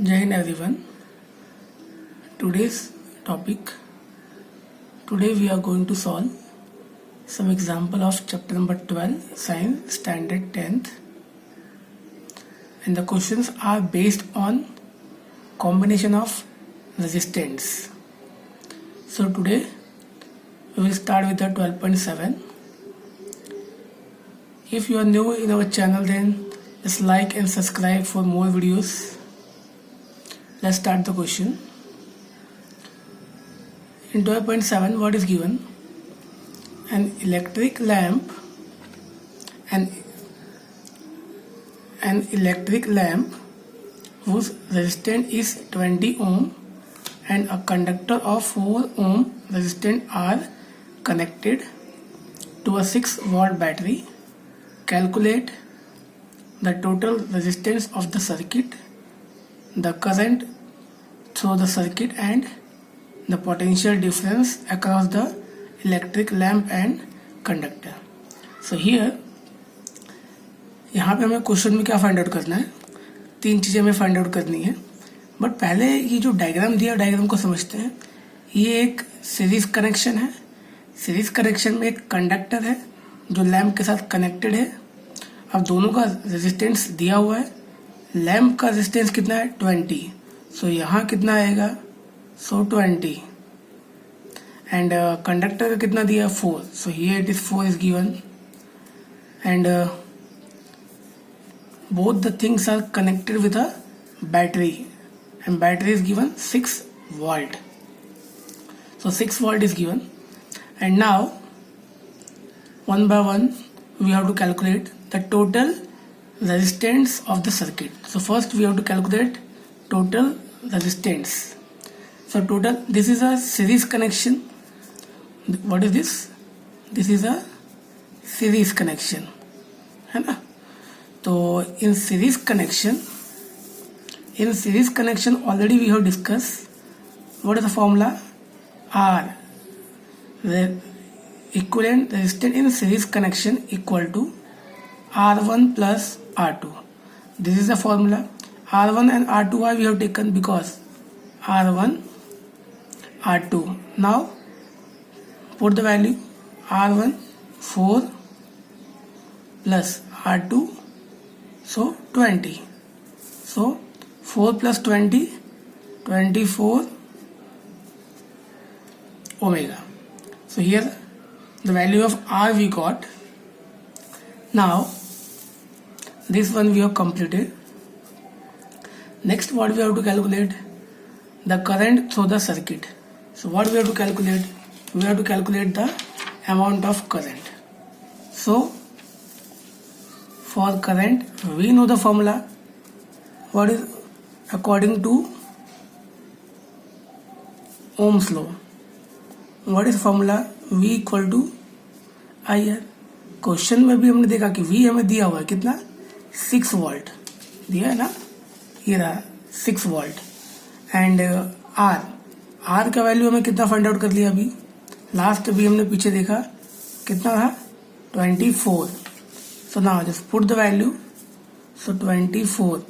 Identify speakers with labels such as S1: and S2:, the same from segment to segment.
S1: Jai Hind everyone. Today's topic. Today we are going to solve some example of chapter number 12 Science Standard 10th, and the questions are based on combination of resistance. So today we will start with the 12.7. If you are new in our channel, then just like and subscribe for more videos. Let's start the question. In 12.7, what is given? An electric lamp, an electric lamp whose resistance is 20 ohm and a conductor of 4 ohm resistance are connected to a 6 volt battery. Calculate the total resistance of the circuit, the current through the circuit and the potential difference across the electric lamp and conductor. So here यहाँ पे हमें question में क्या find out करना है, 3 चीज़ें हमें find out करनी है. बट पहले ये जो डायग्राम दिया डायग्राम को समझते हैं. ये एक सीरीज कनेक्शन है. सीरीज कनेक्शन में एक कंडक्टर है जो लैम्प के साथ कनेक्टेड है. अब दोनों का रेजिस्टेंस दिया हुआ है. लैम्प का रेजिस्टेंस कितना है 20. सो यहाँ कितना आएगा 20 एंड कंडक्टर का कितना दिया 4. So here it is 4 is given and both the things are connected with a battery and battery is given 6 volt. So 6 volt is given and now one by one we have to calculate the total resistance of the circuit. So first we have to calculate total resistance. So total, this is a series connection. What is this? This is a series connection, है ना. तो in series connection already we have discussed what is the formula. R, the equivalent resistance in series connection equal to R1 plus R2. This is the formula. R1 and R2 why we have taken, because R1 R2. Now put the value. R1 4 plus R2 so 20. So 4 plus 20 24 omega. So here the value of R we got. Now this one we have completed. Next what we have to calculate? The current through the circuit. So what we have to calculate? We have to calculate the amount of current. So for current we know the formula. What is according to Ohm's law? What is formula? V equal to IR. Question में भी हमने देखा कि V हमें दिया हुआ है कितना 6 वोल्ट दिया है ना. ये रहा 6 वोल्ट एंड R का वैल्यू हमें कितना फाइंड आउट कर लिया. अभी लास्ट भी हमने पीछे देखा कितना था 24. So now just put the value. So 24.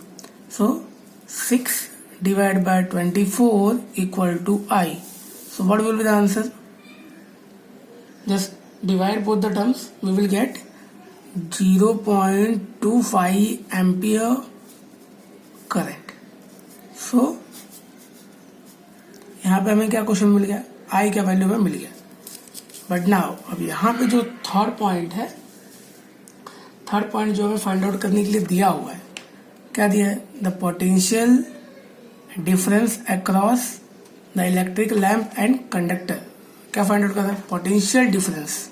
S1: So 6 divided by 24 equal to I. So what will be the answer? Just divide both the terms. We will get 0.25 ampere current. So यहाँ पे हमें क्या क्वेश्चन मिल गया, I का value हमें मिल गया. But now अब यहाँ पे जो थर्ड पॉइंट है, थर्ड पॉइंट जो हमें फाइंड आउट करने के लिए दिया हुआ है, क्या दिया है? The potential difference across the electric lamp and conductor. क्या फाइंड आउट करना है? Potential difference.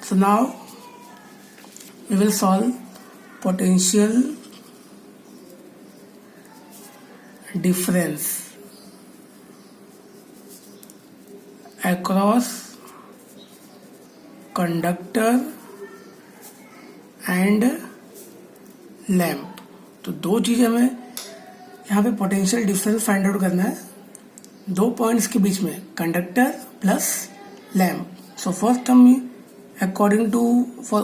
S1: So now we will solve potential difference across conductor and lamp. तो दो चीज़ें हमें यहाँ पे पोटेंशियल डिफरेंस फाइंड आउट करना है दो पॉइंट्स के बीच में, conductor plus lamp. So first हम according to for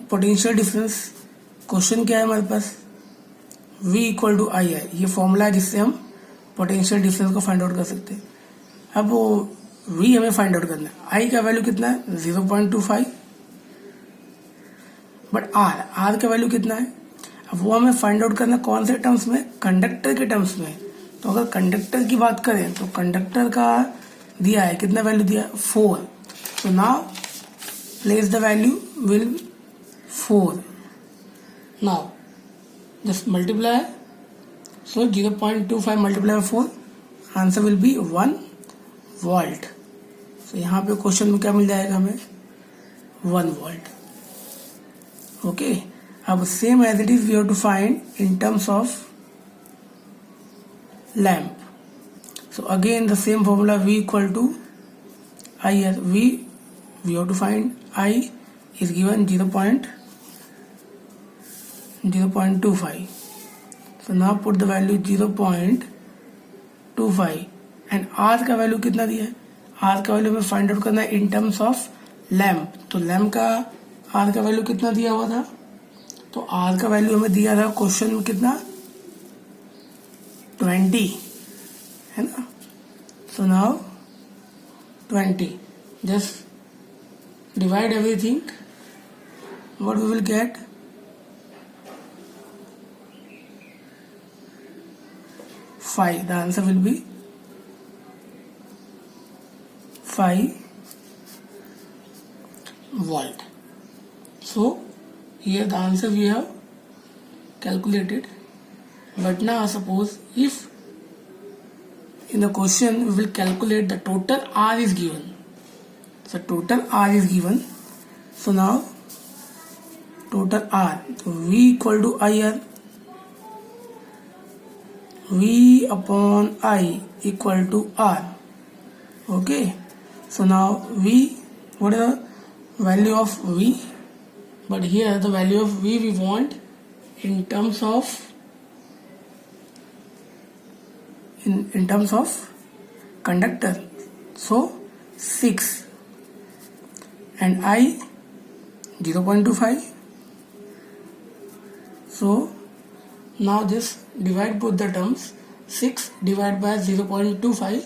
S1: potential difference question क्या है हमारे पास, V इक्वल टू आई है, ये फॉर्मूला है जिससे हम पोटेंशियल डिफरेंस को फाइंड आउट कर सकते हैं। अब वो V हमें फाइंड आउट करना है, I का वैल्यू कितना है 0.25, बट R का वैल्यू कितना है, अब वो हमें फाइंड आउट करना कौन से टर्म्स में, कंडक्टर के टर्म्स में। तो अगर कंडक्टर की बात करें तो कंडक्टर का दिया है, कितना वैल्यू दिया है 4, तो now place the value will 4, now just multiply, so 0.25 multiply 4, answer will B 1 volt. तो यहाँ पे क्वेश्चन में क्या मिल जाएगा हमें 1 वोल्ट। ओके, अब same as it is we have to find in terms of lamp. So again the same formula V equal to I here, we have to find I is given 0.25. So now put the value 0.25 and R का value कितना दिया है, R का value हमें find out करना है इन terms of lamp. तो lamp का R का वैल्यू कितना दिया हुआ था, तो R का वैल्यू हमें दिया था क्वेश्चन में कितना 20 है ना। So now 20, just divide everything, what we will get 5, the answer will be 5 volt. So here the answer we have calculated, but now suppose if in the question we will calculate the total R is given. So total R is given. So now total R. So V equal to IR. V upon I equal to R. Okay. So now V, what is the value of V? But here the value of V we want in terms of in terms of conductor, so 6 and I 0.25. So now just divide both the terms, 6 divided by 0.25,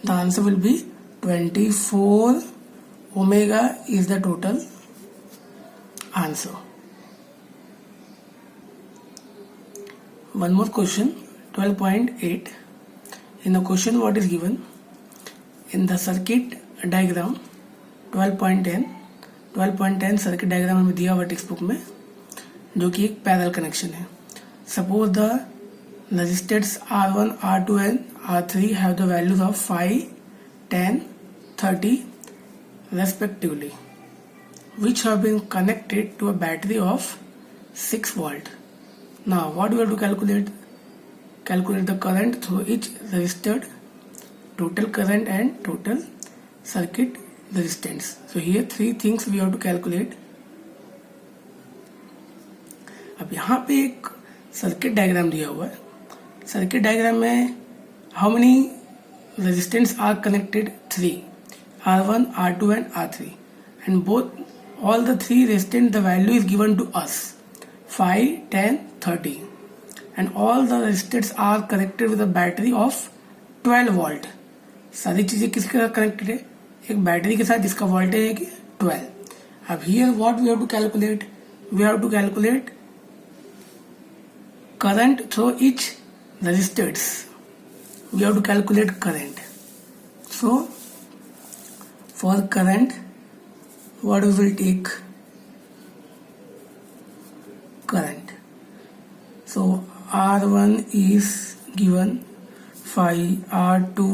S1: the answer will be 24 omega is the total answer. One more question, 12.8. In the question what is given in the circuit diagram 12.10 circuit diagram हमें दिया हुआ text book में, जो कि एक parallel connection है। Suppose the resistance R1, R2 and R3 have the values of 5, 10, 30 respectively, which have been connected to a battery of 6 volt. Now what we have to calculate the current through each resistor, total current and total circuit resistance. So here 3 things we have to calculate. अब यहाँ पे एक circuit diagram दिया हुआ है। Circuit diagram में how many resistance R connected, 3, R1, R2 and R3, and both all the 3 resistance the value is given to us 5, 10, 30. And all the resistors are connected with a battery of 12 volt. सारी चीजें किसके साथ connected है, एक battery के साथ जिसका voltage है कि 12. अब here what we have to calculate, we have to calculate current through each resistors. We have to calculate current. So for current what we will take, current. So R1 is given 5, R2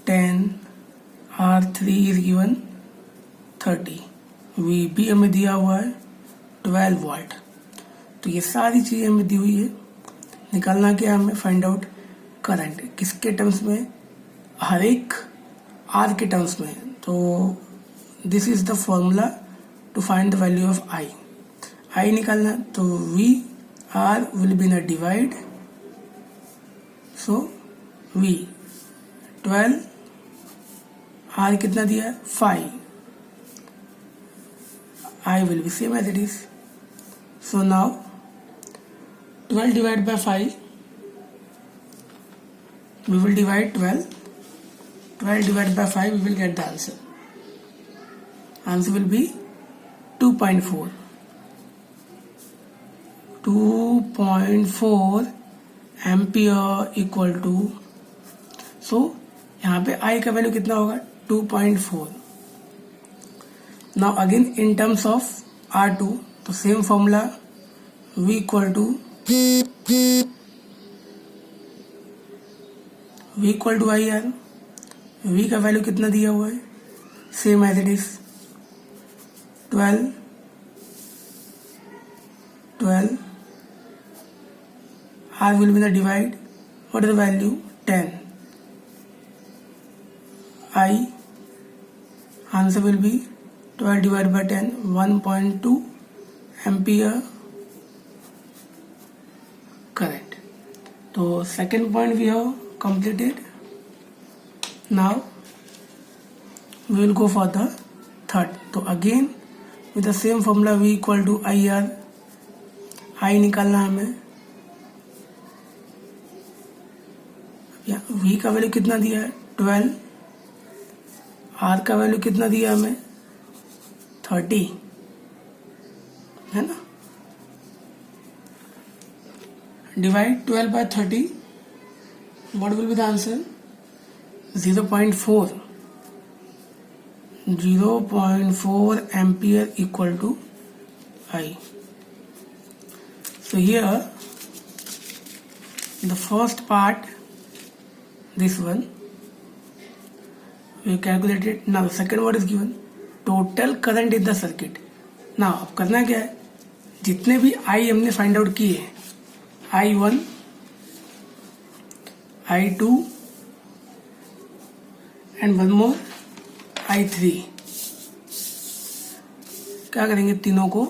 S1: 10, R3 is given 30, VB हमें दिया हुआ है 12 volt. तो ये सारी चीजें हमें दी हुई है, निकालना क्या हमें, फाइंड आउट करंट किसके टर्म्स में, हर एक आर के टर्म्स में। तो this is the formula to find the value of I. I निकालना तो वी आर विल बी न डिवाइड, सो वी 12, आर कितना दिया है 5, I will be same as it is. So now 12 divided by 5. We will divide 12. 12 divided by 5, we will get the answer. Answer will be 2.4. 2.4 ampere equal to, so यहाँ पे I का value कितना होगा 2.4. Now again in terms of R2, तो same formula V equal to IR. V का value कितना दिया हुआ है, same as it is 12. R will be the divide. What is the value? 10. I, answer will be 12 divided by 10, 1.2 ampere. Correct. So second point we have completed. Now we will go for the third. So again with the same formula V equal to IR. I निकालना हमें. V का value कितना दिया है 12. R का value कितना दिया हमें 30 है ना. Divide 12 by 30. What will be the answer? 0.4. 0.4 ampere equal to I. So here the first part, this one we calculated. Now the second one is given, total current in the circuit. Now अब करना क्या है, जितने भी I हमने find out किए, I1, I2 and one more I3, क्या करेंगे, तीनों को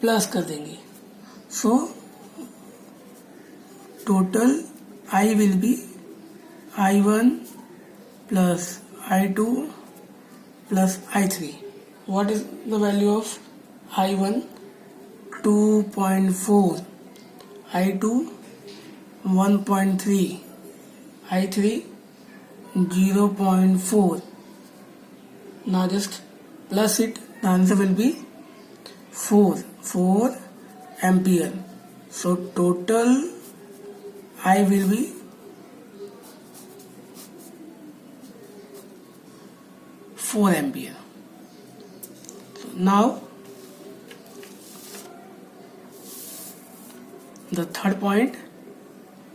S1: प्लस कर देंगे. So total I will be I1 plus I2 plus I3. What is the value of I1? 2.4. I2 1.3. I3 0.4. Now just plus it. The answer will be 4 ampere. So total I will be 4 ampere. So now the third point,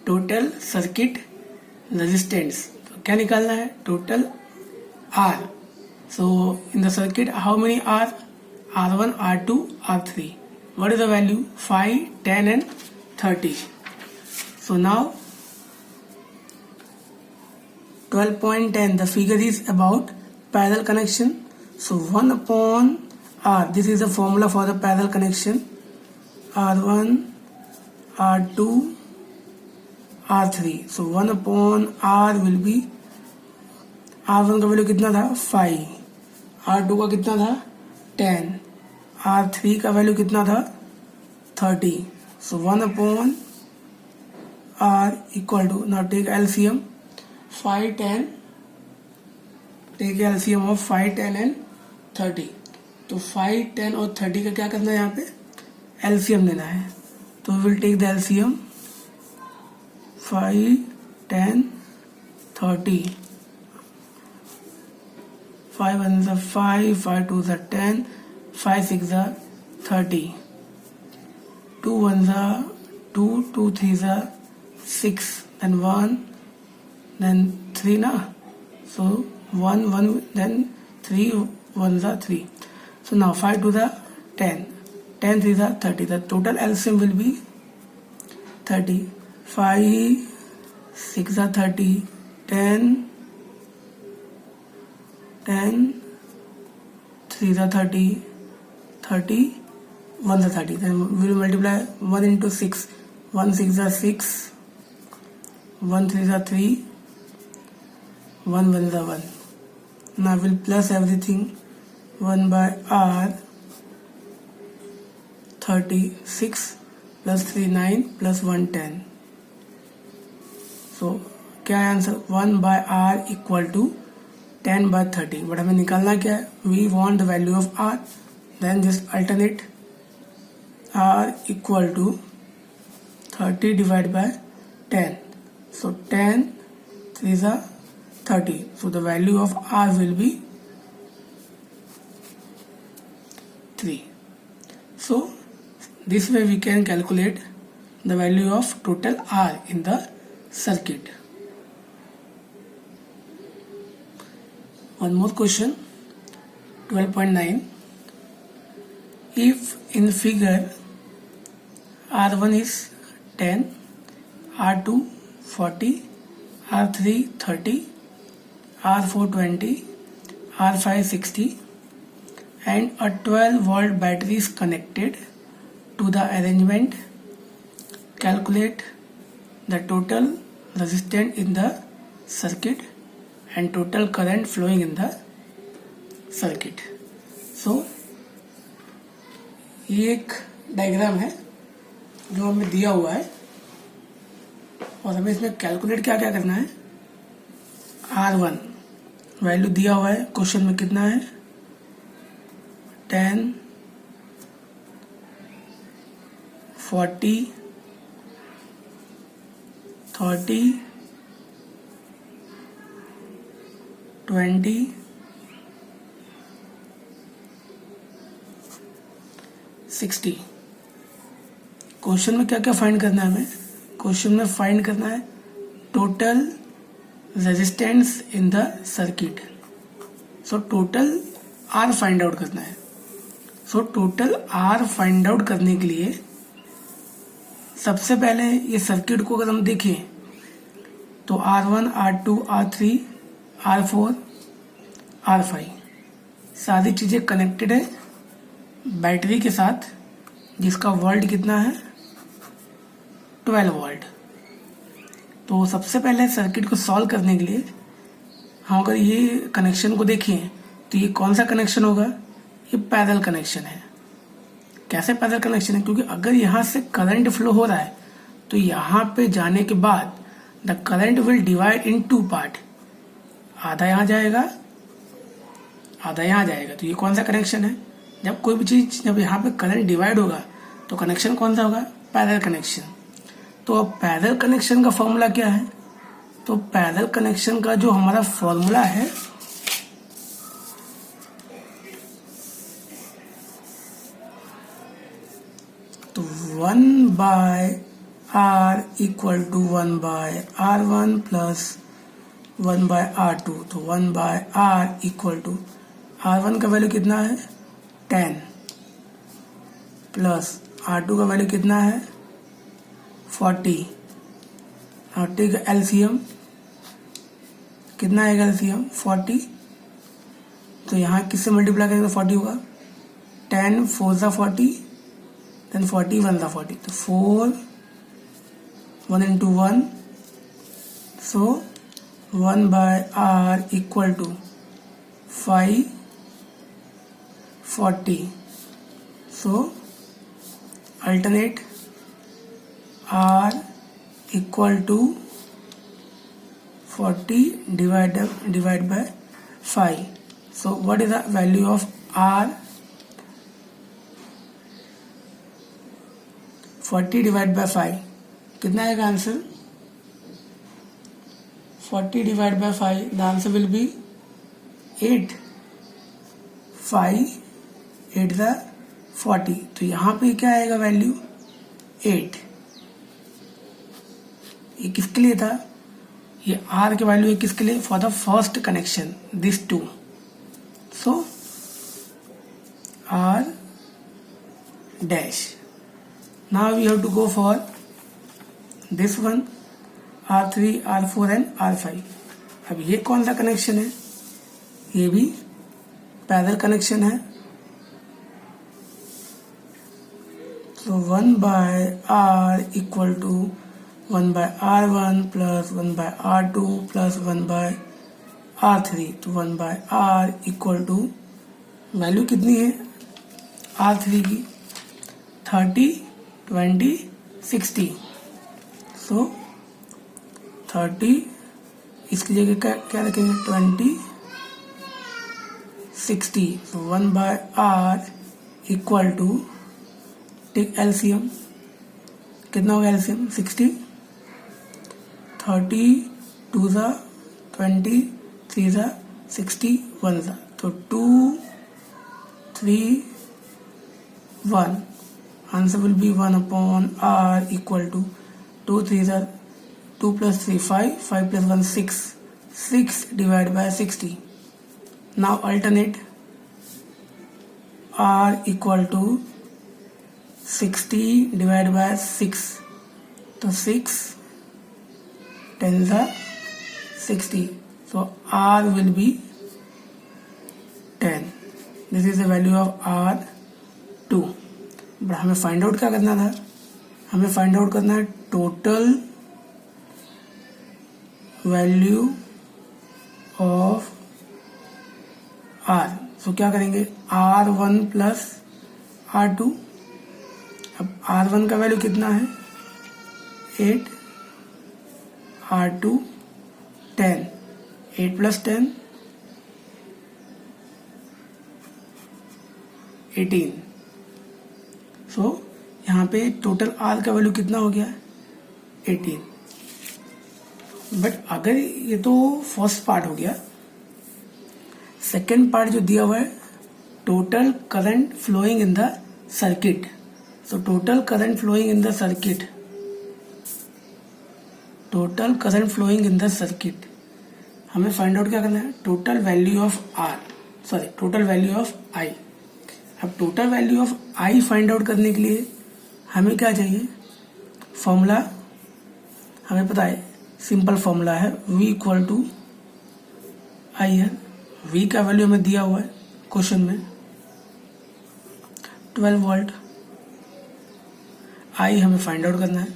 S1: total circuit resistance. तो क्या निकालना है, total R. So in the circuit how many R? R1, R2, R3. What is the value? 5, 10 and 30. So now 12.10, the figure is about parallel connection. So 1 upon R, this is the formula for the parallel connection. R1, R2, R3. So 1 upon R will be, R1 का value कितना था 5, R2 का कितना था 10, R3 का value कितना था 30. So 1 upon R equal to, now take LCM, 5, 10, take LCM of 5, 10 and 30. तो 5, 10 और 30 का क्या करना है, यहाँ पे LCM लेना है. तो we will take the LCM 5, 10, 30. 5 1 is 5, 5 2 is 10, 5 6 is 30. 2 1 is 2, 2 3 is 6, then 1, then 3 na. So 1 1, then 3 1 is 3. So now 5 2 is 10, 10 3 is 30. The total LCM will be 30. 5 6 is 30, 10 10 3 is 30, 30 1 is 30. Then we will multiply 1 into 6. 1 6 is 6, 1 3 is 3, 1 1 is 1. Now we will plus everything. 1 by R 36, plus 3 9 plus 1 10. सो क्या है answer? 1/r equal to 10/30. But हमें निकालना क्या है? We want the value of r. Then just alternate r equal to 30 divide by 10. So 10 3s are 30. So the value of r will be 3. So this way we can calculate the value of total r in the circuit. One more question, 12.9. If in figure r1 is 10, r2 40, r3 30, r4 20, r5 60, and a 12-volt battery is connected to the arrangement, calculate the total resistance in the circuit and total current flowing in the circuit. So ये एक diagram है जो हमें दिया हुआ है और हमें इसमें कैलकुलेट क्या क्या करना है. R1 वैल्यू दिया हुआ है क्वेश्चन में, कितना है? 10 40 30 20 60. क्वेश्चन में क्या क्या फाइंड करना है हमें? क्वेश्चन में फाइंड करना है total resistance in the circuit. So total R find out करना है. So total R find out करने के लिए सबसे पहले ये सर्किट को अगर हम देखें तो R1 R2 R3 R4 R5 सारी चीजें कनेक्टेड है बैटरी के साथ, जिसका वोल्ट कितना है? 12 वोल्ट. तो सबसे पहले सर्किट को सॉल्व करने के लिए हम अगर ये कनेक्शन को देखें तो ये कौन सा कनेक्शन होगा? ये पैरेलल कनेक्शन है. कैसे पैरेलल कनेक्शन है? क्योंकि अगर यहाँ से करंट फ्लो हो रहा है तो यहाँ पे जाने के बाद the current will divide in 2 part. आधा यहाँ जाएगा, आधा यहाँ जाएगा. तो ये कौन सा कनेक्शन है? जब कोई भी चीज, जब यहाँ पे करंट डिवाइड होगा तो कनेक्शन कौन सा होगा? Parallel connection. तो अब पैरेलल कनेक्शन का फॉर्मूला क्या है? तो पैरेलल कनेक्शन का जो हमारा फॉर्मूला है तो 1/r equal to 1/r1 plus 1/r2. तो 1/r इक्वल टू r1 का वैल्यू कितना है? 10 प्लस R2 का वैल्यू कितना है? 40. और टेक एलसीएम, कितना आएगा एलसीएम? 40. तो यहाँ किससे मल्टीप्लाई करेंगे तो 40 होगा. 10 4 सा 40, देन 40 1 सा 40. तो 4 1 into 1. So 1/r equal to 5 40. So alternate R equal to 40 divide by 5. So what is the value of R? 40 divided by 5 कितना आएगा answer? 40 divided by 5, the answer will be 8. 5 8 the 40. तो यहाँ पे क्या आएगा वैल्यू? 8. ये किसके लिए था? ये R के वैल्यू है किसके लिए? For the first connection, this 2. So R dash. Now we have to go for this one, R3 R4 and R5. अब ये कौन सा कनेक्शन है? ये भी पैरेलल कनेक्शन है. So 1/r equal to 1/r1 plus 1/r2 plus 1/r3. तो 1/r equal to value कितनी है R3 की? 30 20 60, सो 30, इसकी जगह क्या रखेंगे 20, 60, so 1/r equal to, take LCM, कितना होगा एलसीएम 60, 30 2 ज़ा 20, 3 ज़ा 60, 1 ज़ा, तो 2 3 1, answer will be 1/r equal to 2 3 ज़ा 2 + 3 5, 5 + 1 6, 6 divided by 60. Now alternate, r equal to 60 divided by 6, तो 6 10 ज़ा 60, so r will be 10. This is the value of r2. But हमें फाइंड आउट क्या करना था, हमें फाइंड आउट करना है टोटल वैल्यू ऑफ आर. सो क्या करेंगे R1 प्लस R2. अब R1 का वैल्यू कितना है 8, R2 10, 8 + 10 18. सो यहाँ पे टोटल R का वैल्यू कितना हो गया 18. बट अगर ये तो फर्स्ट पार्ट हो गया, सेकेंड पार्ट जो दिया हुआ है total current flowing in the circuit. So total current flowing in the circuit, total current flowing in the circuit, हमें फाइंड आउट क्या करना है total value of R, sorry total value of I. अब total value of I find out करने के लिए हमें क्या चाहिए, फॉर्मूला हमें पता है, सिंपल फॉर्मूला है V इक्वल टू आई है. V का वैल्यू हमें दिया हुआ है क्वेश्चन में 12 वोल्ट. I हमें फाइंड आउट करना है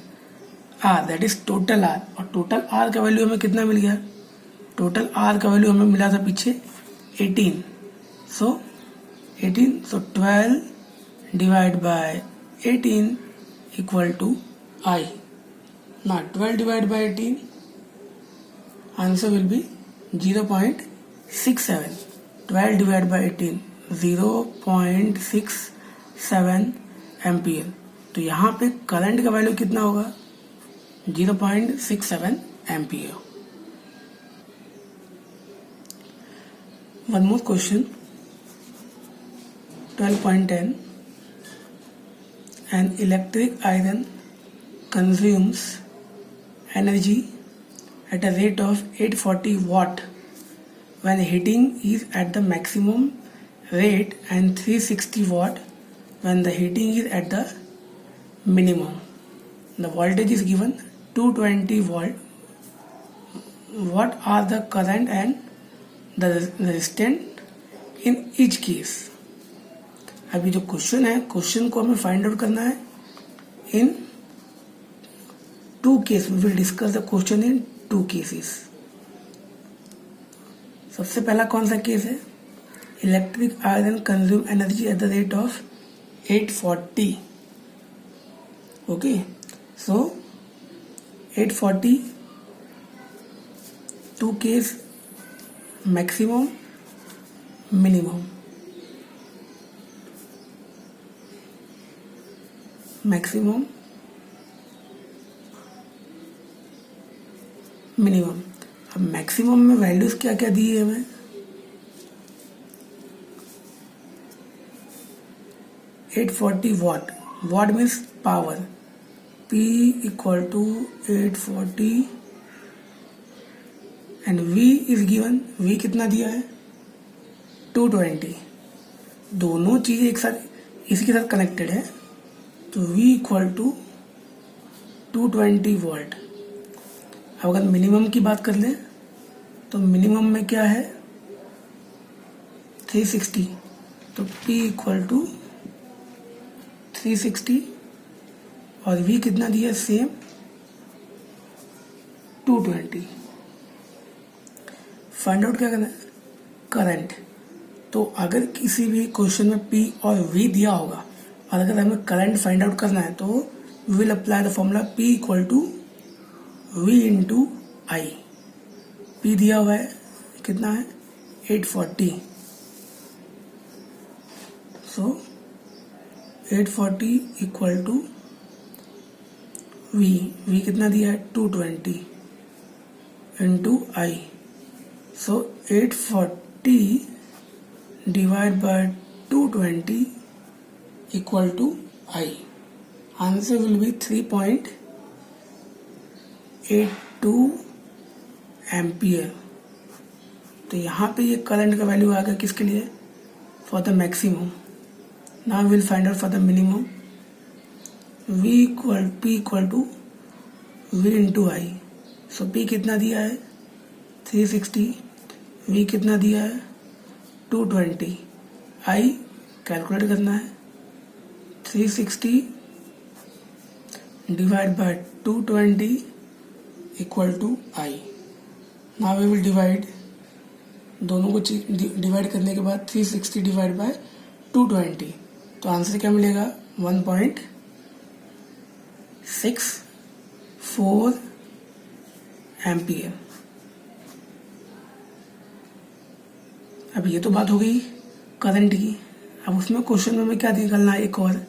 S1: R, that is total R. और टोटल R का वैल्यू हमें कितना मिल गया, टोटल R का वैल्यू हमें मिला था पीछे 18. So 18, so 12 divide by 18 equal to I. Now 12 divided by 18, answer will be 0.67. 12 divided by 18, 0.67 ampere. तो यहाँ पे करंट का वैल्यू कितना होगा 0.67 ampere. One more question 12.10. An electric iron consumes energy at a rate of 840 watt when heating is at the maximum rate and 360 watt when the heating is at the minimum. The voltage is given 220 volt. What are the current and the resistance in each case? अभी जो question है, question को हमें find out करना है इन two cases. We will discuss the question in two cases. सबसे पहला कौन सा केस है, electric iron consume energy at the rate of 840. Okay, so 840, two case, maximum minimum. Maximum minimum. अब मैक्सिमम में वैल्यूज क्या क्या दी है हमें, 840 watt. Watt means power. P equal to 840 and V is given. V कितना दिया है 220. दोनों चीजें एक साथ इसी के साथ कनेक्टेड है, तो V इक्वल टू 220 वोल्ट. अब अगर मिनिमम की बात कर लें तो मिनिमम में क्या है 360, तो P इक्वल टू 360 और V कितना दिया सेम 220. फाइंड आउट क्या करना है करंट. तो अगर किसी भी क्वेश्चन में P और V दिया होगा और अगर हमें करंट फाइंड आउट करना है तो we will apply the formula P equal to V into I. P दिया हुआ है कितना है 840. So 840 इक्वल टू V कितना दिया है 220 into I. So 840 divide by 220 equal to I. Answer will be 3.82 ampere. तो यहाँ पे ये करंट का वैल्यू आ गया किसके लिए, for the maximum. Now will find out for the minimum. P equal to V into I. So P कितना दिया है 360, V कितना दिया है 220, I कैलकुलेट करना है. 360 divide by 220 equal to I. Now we will divide, दोनों को डिवाइड करने के बाद 360 डिवाइड बाय 220, तो आंसर क्या मिलेगा 1.64 एम्पियर. अब ये तो बात हो गई करंट की. अब उसमें क्वेश्चन में हमें क्या निकालना है, एक और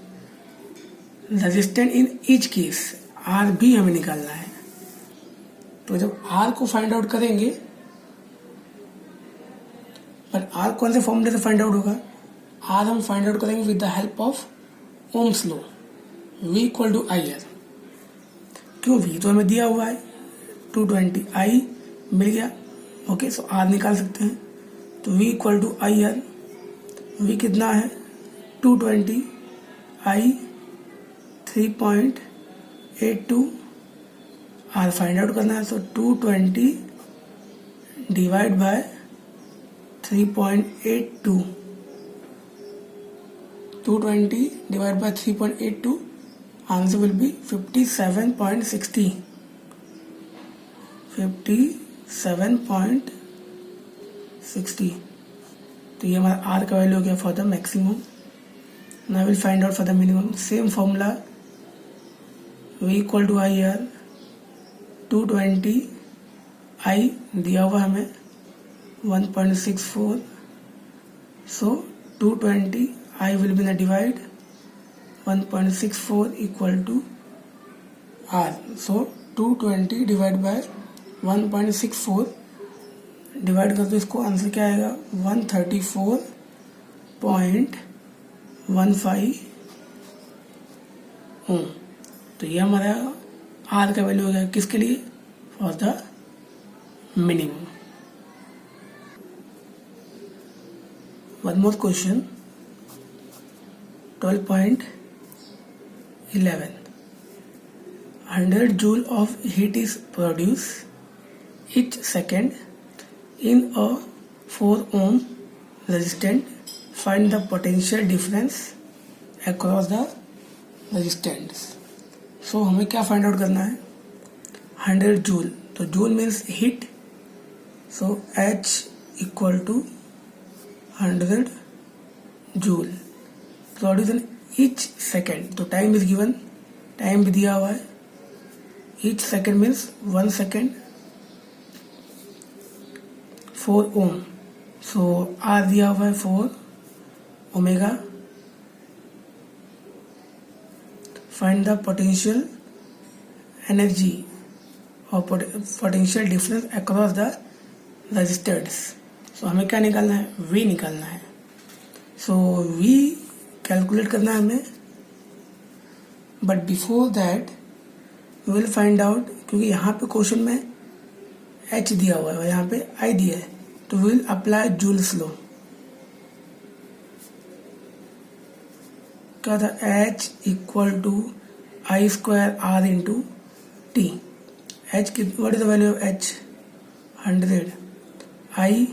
S1: resistance in each case, R भी हमें निकालना है. तो जब आर को फाइंड आउट करेंगे, पर आर कौन से फॉर्मूले से फाइंड आउट होगा, आर हम फाइंड आउट करेंगे with the help of Ohm's law. V equal to I R. क्यों, V तो हमें दिया हुआ है 220, I मिल गया. ओके, सो R निकाल सकते हैं. तो V equal to I R. V कितना है 220, I 3.82, R फाइंड आउट करना है. सो 220 divide by 3.82, 220 divided by 3.82, answer will be 57.60. 57.60. तो ये हमारा R का वैल्यू हो गया for the maximum. Now will find out for the minimum. Same formula, V equal to I R. 220 I दिया हुआ हमें 1.64. So 220 I will be in the divide 1.64 equal to R. So 220 divided by 1.64 divide कर दो इसको, answer क्या आएगा 134.15 ओम. तो ये हमारा R का वैल्यू हो गया किसके लिए, for the minimum. One more question 12.11. 100 joule of heat is produced each second in a 4 ohm resistant. Find the potential difference across the resistance. So हमें क्या फाइंड आउट करना है, 100 जूल. तो joule means heat. So H equal to 100 joule produce in each second. तो time is given, time भी दिया हुआ है. Each second means 1 second. 4 ohm. So R दिया हुआ है 4 omega. Find the potential energy और potential difference across the resistors. So हमें क्या निकालना है, V निकालना है. सो V कैलकुलेट करना है हमें, but before that we will find out, क्योंकि यहाँ पे क्वेश्चन में H दिया हुआ है और यहाँ पे I दिया है, तो we will apply Joule's law. क्या था, H equal to I square R into T. H की what is the value of H 100. I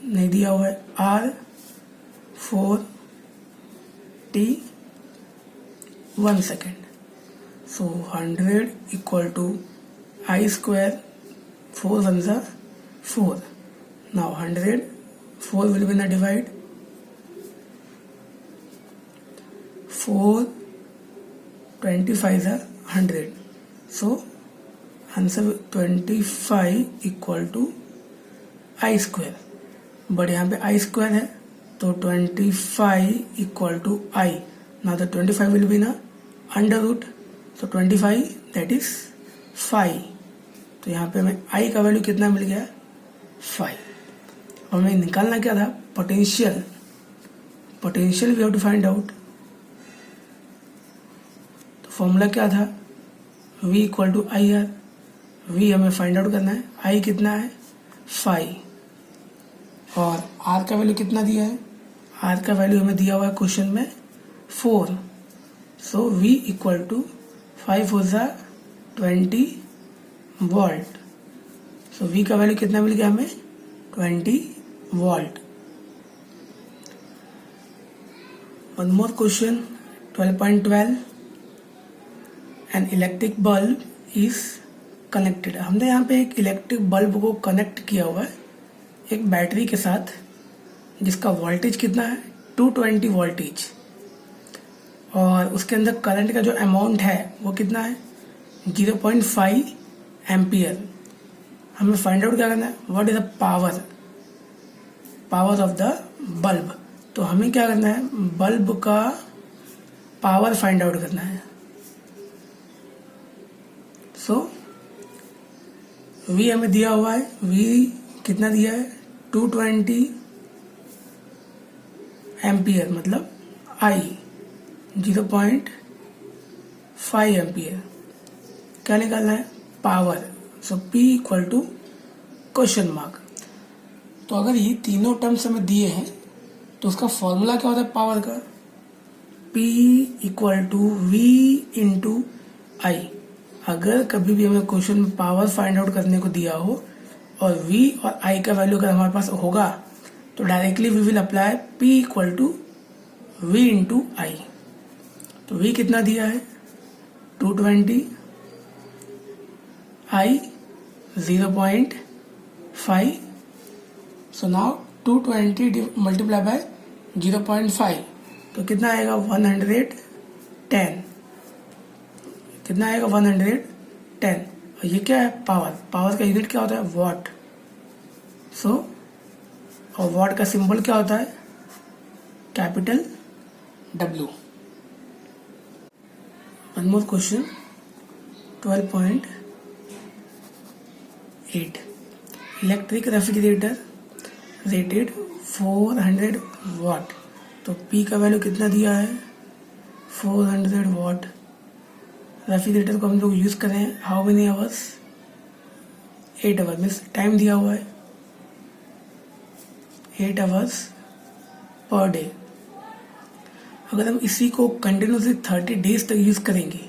S1: नहीं दिया हुआ है, R 4 T 1 second. So 100 equal to I square 4 1 4. Now 100 4 will be in the divide. 4 25 is 100, so answer 25 equal to I square, but यहाँ पे I square है तो 25 equal to I, now the 25 will be ना under root, so 25 that is 5, तो यहाँ पे हमें आई का वैल्यू कितना मिल गया 5। हमें निकालना क्या था potential, potential we have to find out, तो फॉर्मूला क्या था V equal to I R, V हमें फाइंड आउट करना है, I कितना है 5 और R का वैल्यू कितना दिया है, R का वैल्यू हमें दिया हुआ है क्वेश्चन में 4, सो V इक्वल टू 5 हो जा 20 वोल्ट, सो V का वैल्यू कितना मिल गया हमें 20 volt. One more question 12.12, an electric bulb is connected. हमने यहाँ पे एक इलेक्ट्रिक बल्ब को कनेक्ट किया हुआ है एक बैटरी के साथ, जिसका वोल्टेज कितना है 220 वोल्टेज, और उसके अंदर करंट का जो अमाउंट है वो कितना है 0.5 एम्पियर। हमें फाइंड आउट क्या करना है, what is the power of the bulb, तो हमें क्या करना है बल्ब का पावर फाइंड आउट करना है। सो V हमें दिया हुआ है, V कितना दिया है 220 एम्पियर, मतलब I 0.5 एम्पियर। क्या निकालना है power, so P equal to question mark. तो अगर ये तीनों टर्म्स हमें दिए हैं तो उसका फॉर्मूला क्या होता है पावर का, P equal to V into I. अगर कभी भी हमें क्वेश्चन में पावर फाइंड आउट करने को दिया हो और V और I का वैल्यू अगर हमारे पास होगा तो directly we will apply P equal to V into I. तो V कितना दिया है 220, I 0.5, so now 220 multiply by 0.5 तो कितना आएगा 110, कितना आएगा 110, और ये क्या है पावर का यूनिट क्या होता है वॉट, सो और वॉट का सिंबल क्या होता है capital W। One more question 12.8, electric refrigerator rated 400 वाट, तो P का वैल्यू कितना दिया है 400 वाट। रेफ्रिजरेटर को हम लोग यूज़ करें how many hours 8 hours, means time दिया हुआ है 8 आवर्स पर डे। अगर हम इसी को कंटिन्यूसली 30 डेज तक यूज़ करेंगे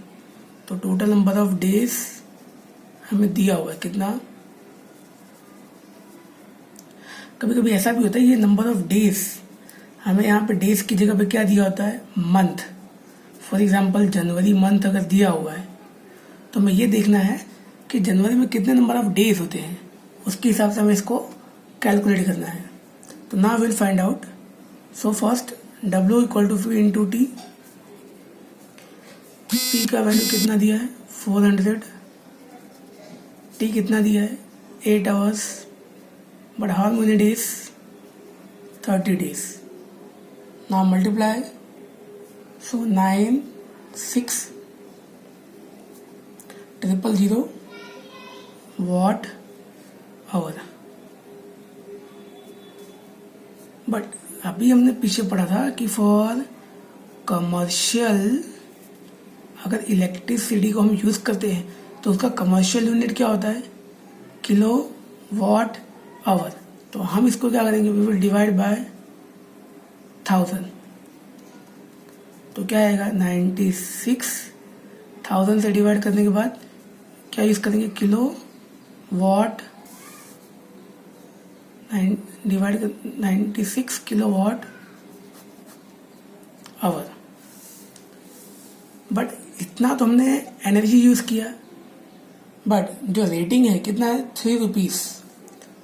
S1: तो टोटल नंबर ऑफ डेज हमें दिया हुआ है कितना। कभी कभी ऐसा भी होता है ये नंबर ऑफ डेज, हमें यहाँ पे डेज की जगह पे क्या दिया होता है month. For example January month अगर दिया हुआ है तो हमें ये देखना है कि जनवरी में कितने नंबर ऑफ डेज होते हैं, उसके हिसाब से हमें इसको कैलकुलेट करना है। तो now will find out. So first W equal to P into T, P का वैल्यू कितना दिया है 400, T कितना दिया है 8 hours, but how many days 30 days. Now multiply, so 96,000 watt hour. बट अभी हमने पीछे पढ़ा था कि फॉर कमर्शियल अगर इलेक्ट्रिसिटी को हम यूज़ करते हैं तो उसका कमर्शियल यूनिट क्या होता है किलो वाट आवर। तो हम इसको क्या करेंगे वी विल डिवाइड बाय 1000, तो क्या आएगा 96,000 से डिवाइड करने के बाद क्या यूज़ करेंगे किलो वाट, डिवाइड कर 96 किलो वाट आवर। बट इतना तो हमने एनर्जी यूज़ किया, बट जो रेटिंग है कितना है 3 rupees.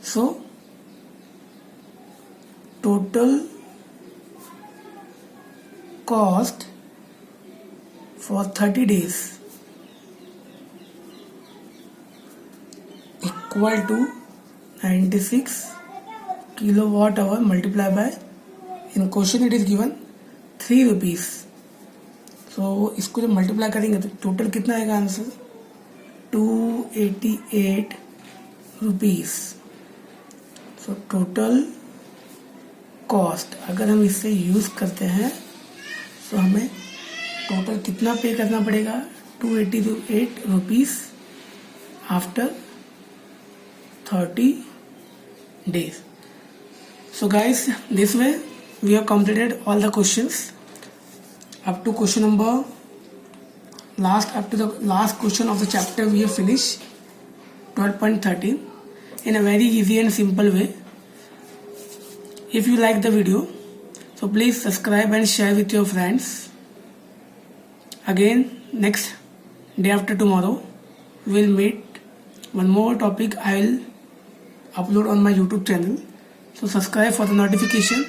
S1: So total cost for 30 days equal to 96 kilowatt hour multiplied by, in question it is given 3 rupees. So इसको जब मल्टीप्लाई करेंगे तो टोटल कितना आएगा answer 288 rupees. So total cost अगर हम इससे यूज़ करते हैं तो हमें टोटल कितना पे करना पड़ेगा 288 rupees after 30 days. So guys, this way we have completed all the questions up to question number up to the last question of the chapter. We have finished 12.13 in a very easy and simple way. If you like the video, so please subscribe and share with your friends. Again, next day after tomorrow we will meet one more topic I will upload on my YouTube channel. So subscribe for the notification.